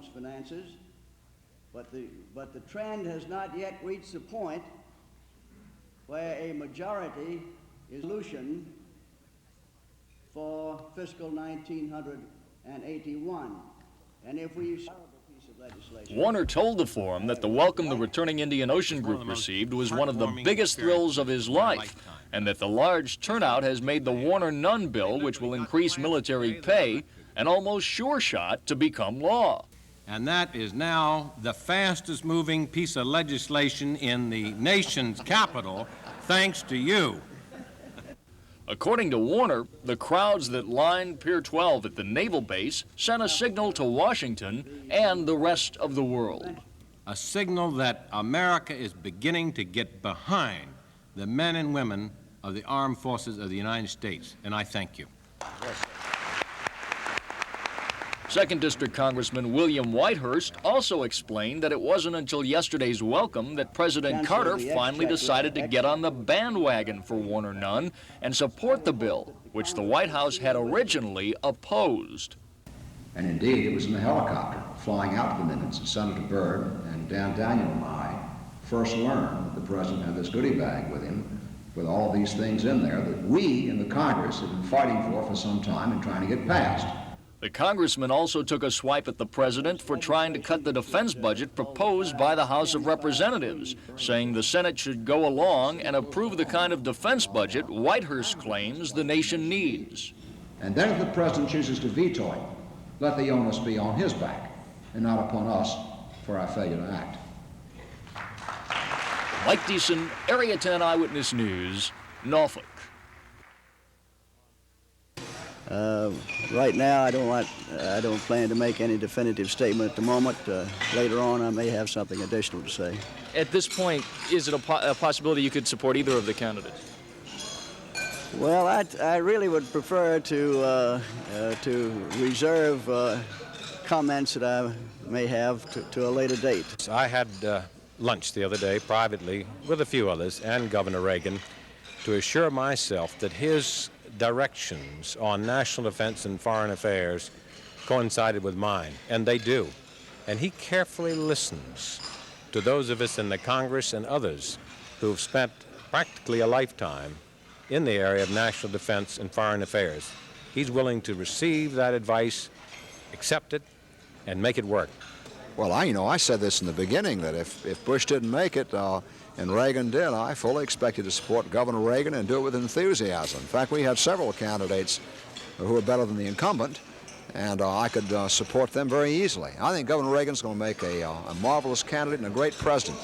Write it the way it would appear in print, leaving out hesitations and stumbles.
government's finances, but the trend has not yet reached the point where a majority is solution for fiscal 1981. And if we piece of legislation. Warner told the forum that the welcome the returning Indian Ocean Group received was one of the biggest thrills of his life, and that the large turnout has made the Warner-Nunn bill, which will increase military pay, an almost sure shot to become law. And that is now the fastest moving piece of legislation in the nation's capital, thanks to you. According to Warner, the crowds that lined Pier 12 at the naval base sent a signal to Washington and the rest of the world. A signal that America is beginning to get behind the men and women of the armed forces of the United States, and I thank you. Second District Congressman William Whitehurst also explained that it wasn't until yesterday's welcome that President Carter finally decided to get on the bandwagon for Warner-Nunn and support the bill, which the White House had originally opposed. And indeed, it was in the helicopter flying out to the Minutes that Senator Byrd and Dan Daniel and I first learned that the President had this goodie bag with him with all these things in there that we in the Congress have been fighting for some time and trying to get passed. The congressman also took a swipe at the president for trying to cut the defense budget proposed by the House of Representatives, saying the Senate should go along and approve the kind of defense budget Whitehurst claims the nation needs. And then if the president chooses to veto it, let the onus be on his back and not upon us for our failure to act. Mike Deason, Area 10 Eyewitness News, Norfolk. Right now, I don't plan to make any definitive statement at the moment. Later on, I may have something additional to say. At this point, is it a possibility you could support either of the candidates? Well, I really would prefer to reserve comments that I may have to a later date. I had lunch the other day privately with a few others and Governor Reagan to assure myself that his directions on national defense and foreign affairs coincided with mine, and they do. And he carefully listens to those of us in the Congress and others who've spent practically a lifetime in the area of national defense and foreign affairs. He's willing to receive that advice, accept it, and make it work. Well, I said this in the beginning, that if Bush didn't make it, and Reagan did, I fully expected to support Governor Reagan and do it with enthusiasm. In fact, we had several candidates who were better than the incumbent, and I could support them very easily. I think Governor Reagan's going to make a marvelous candidate and a great president.